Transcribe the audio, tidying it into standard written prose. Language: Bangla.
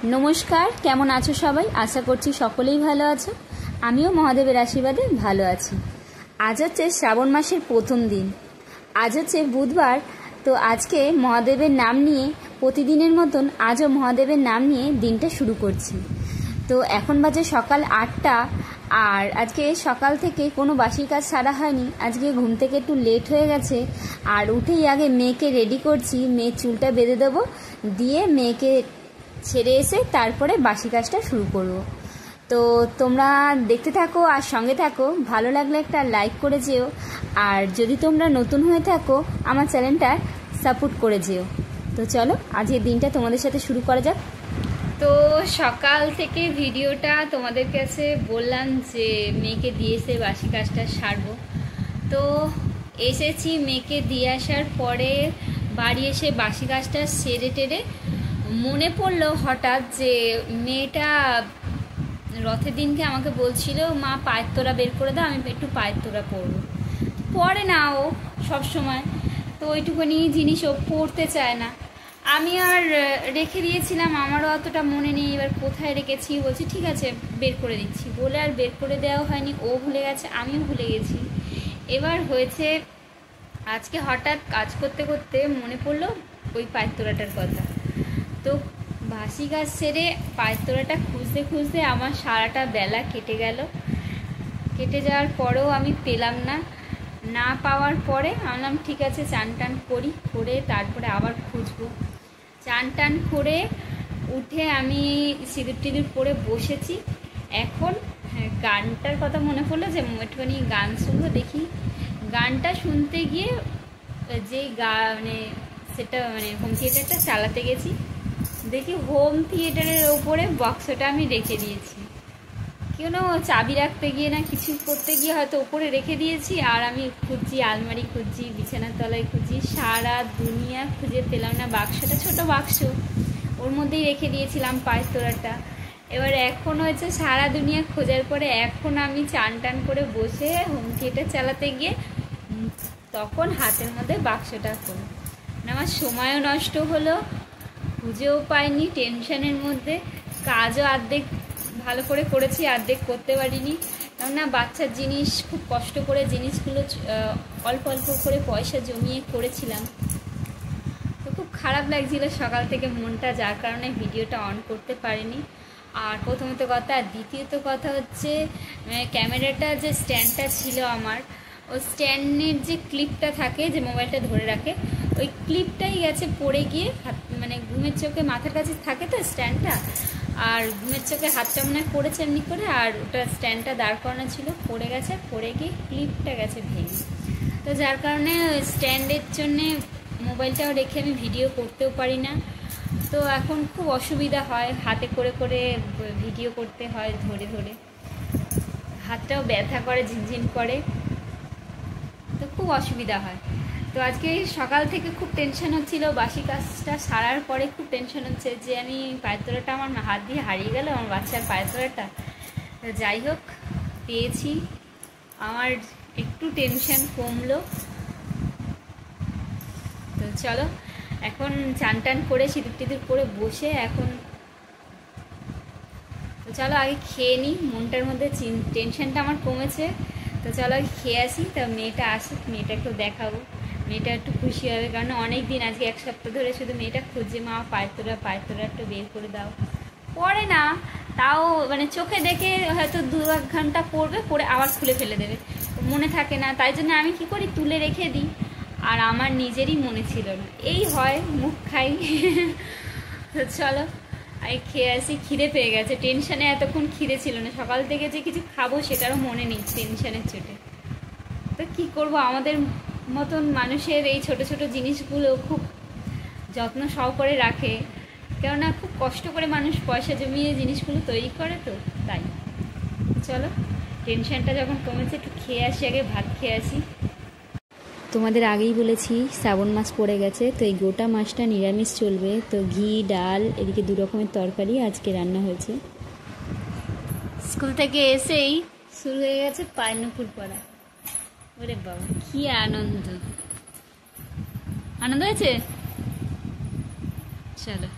নমস্কার, কেমন আছো সবাই? আশা করছি সকলেই ভালো আছো। আমিও মহাদেবের আশীর্বাদে ভালো আছি। আজ হচ্ছে শ্রাবণ মাসের প্রথম দিন। আজ হচ্ছে বুধবার। তো আজকে মহাদেবের নাম নিয়ে প্রতিদিনের মতন আজও মহাদেবের নাম নিয়ে দিনটা শুরু করছি। তো এখন বাজে সকাল 8টা। আর আজকে সকাল থেকে কোনো বাসি কাজ সারা হয়নি। আজকে ঘুম থেকে একটু লেট হয়ে গেছে। আর উঠেই আগে মেয়েকে রেডি করছি। মেয়ের চুলটা বেঁধে দেবো, দিয়ে মেয়েকে ছেড়ে এসে তারপরে বাসি কাজটা শুরু করব। তো তোমরা দেখতে থাকো আর সঙ্গে থাকো। ভালো লাগলে একটা লাইক করে যেও, আর যদি তোমরা নতুন হয়ে থাকো আমার চ্যানেলটা সাপোর্ট করে যেও। তো চলো আজকের দিনটা তোমাদের সাথে শুরু করা যাক। তো সকাল থেকে ভিডিওটা তোমাদের কাছে বললাম যে মেয়েকে দিয়ে এসে বাসি কাজটা সারবো। তো এসেছি, মেয়েকে দিয়ে আসার পরে বাড়ি এসে বাসি কাজটা সেরে টেরে মনে পড়লো হঠাৎ যে মেয়েটা রথের দিনকে আমাকে বলছিল, মা পায়ের তোরা বের করে দাও, আমি একটু পায়ের তোরা পরবো। পরে না ও সবসময়, তো ওইটুকুনি জিনিস ও পড়তে চায় না। আমি আর রেখে দিয়েছিলাম, আমারও অতটা মনে নেই এবার কোথায় রেখেছি। বলছি ঠিক আছে বের করে দিচ্ছি বলে আর বের করে দেওয়া হয়নি। ও ভুলে গেছে, আমিও ভুলে গেছি। এবার হয়েছে আজকে হঠাৎ কাজ করতে করতে মনে পড়লো ওই পায়ের তোড়াটার কথা। তো বাসি কাজ সেরে পায়ের তোড়াটা খুঁজতে খুঁজতে আমার সারাটা বেলা কেটে গেল। কেটে যাওয়ার পরেও আমি পেলাম না পাওয়ার পরে ভাবলাম ঠিক আছে চান টান করি, করে তারপরে আবার খুঁজবো। চান টান করে উঠে আমি সিঁদুর টিঁদুর পরে বসেছি। এখন গানটার কথা মনে পড়লো যে একটুখানি গান শুনবো। দেখি গানটা শুনতে গিয়ে যে সেটা হোম থিয়েটারটা চালাতে গেছি, দেখি হোম থিয়েটারের ওপরে বক্সটা আমি রেখে দিয়েছি। কেন চাবি রাখতে গিয়ে না কিছু করতে গিয়ে হয়তো ওপরে রেখে দিয়েছি। আর আমি খুঁজছি, আলমারি খুঁজছি, বিছানার তলায় খুঁজছি, সারা দুনিয়া খুঁজে পেলাম না। বাক্সটা ছোট বাক্স, ওর মধ্যেই রেখে দিয়েছিলাম পায়ের তোড়াটা। এবার এখন হয়েছে সারা দুনিয়া খোঁজার পরে এখন আমি চান টান করে বসে হোম থিয়েটার চালাতে গিয়ে তখন হাতের মধ্যে বাক্সটা করো। আমার সময়ও নষ্ট হলো, খুঁজেও পাইনি, টেনশনের মধ্যে। কাজও অর্ধেক ভালো করে করেছি, অর্ধেক করতে পারিনি। কেননা বাচ্চার জিনিস, খুব কষ্ট করে জিনিসগুলো অল্প অল্প করে পয়সা জমিয়ে করেছিলাম। তো খুব খারাপ লাগছিল সকাল থেকে মনটা, যার কারণে ভিডিওটা অন করতে পারিনি। আর প্রথমত কথা, আর দ্বিতীয়ত কথা হচ্ছে ক্যামেরাটা যে স্ট্যান্ডটা ছিল আমার, ওই স্ট্যান্ডের যে ক্লিপটা থাকে যে মোবাইলটা ধরে রাখে, ওই ক্লিপটাই গেছে পড়ে গিয়ে ঘুমের চোখে মাথার কাছে থাকে তো স্ট্যান্ডটা, আর ঘুমের চোখে হাতটা মনে পড়েছে এমনি করে, আর ওটা স্ট্যান্ডটা দাঁড় করানো ছিল, পড়ে গেছে, পড়ে গিয়ে ক্লিপটা গেছে ভেঙে। তো যার কারণে স্ট্যান্ডের জন্যে মোবাইলটাও রেখে আমি ভিডিও করতেও পারি না। তো এখন খুব অসুবিধা হয়, হাতে করে করে ভিডিও করতে হয়, ধরে ধরে হাতটাও ব্যথা করে, ঝিমঝিম করে, তো খুব অসুবিধা হয়। তো আজকে সকাল থেকে খুব টেনশন হচ্ছিল। বাসি কাজটা সারার পরে খুব টেনশন হচ্ছে যে আমি পায়ের তোড়াটা আমার হাত দিয়ে হারিয়ে গেল, আমার বাচ্চার পায়ের তোড়াটা। যাই হোক, পেয়েছি, আমার একটু টেনশন কমলো। তো চলো এখন চান টান করে সিঁদুর টিঁদুর করে বসে এখন তো চলো আগে খেয়ে নিই, মনটার মধ্যে টেনশনটা আমার কমেছে। তো চলো আগে খেয়ে আসি। তা মেয়েটা আসুক, মেয়েটাকেও দেখাবো, মেয়েটা একটু খুশি হবে। কারণ অনেক দিন, আজকে 1 সপ্তাহ ধরে শুধু মেয়েটা খুঁজছে, মা পায়ের তোড়া একটু বের করে দাও। পরে না, তাও চোখে দেখে হয়তো 2-1 ঘন্টা পড়বে, পরে আবার খুলে ফেলে দেবে, মনে থাকে না। তাই জন্য আমি কি করি, তুলে রেখে দিই। আর আমার নিজেরই মনে ছিল না, এই হয় মুখ খাই। তো চলো আমি খেয়ে আসি, খিদে পেয়ে গেছে। টেনশানে এতক্ষণ খিদে ছিল না, সকাল থেকে যে কিছু খাবো সেটারও মনে নেই টেনশানের চোটে। তো কি করব, আমাদের মতন মানুষের এই ছোট ছোট জিনিসগুলো খুব যত্ন সহকারে রাখে, কেননা খুব কষ্ট করে মানুষ পয়সা জমিয়ে জিনিসগুলো তৈরি করে। তো তাই চলো, টেনশনটা যখন কমেছে একটু খেয়ে আসি, আগে ভাত খেয়ে আসি। তোমাদের আগেই বলেছি শ্রাবণ মাস পড়ে গেছে, তো এই গোটা মাসটা নিরামিষ চলবে। তো ঘি, ডাল, এদিকে 2 রকমের তরকারি আজকে রান্না হয়েছে। স্কুল থেকে এসেই শুরু হয়ে গেছে পায়ের নূপুর পরা। ওরে বাবা, কি আনন্দ হয়েছে। চলো।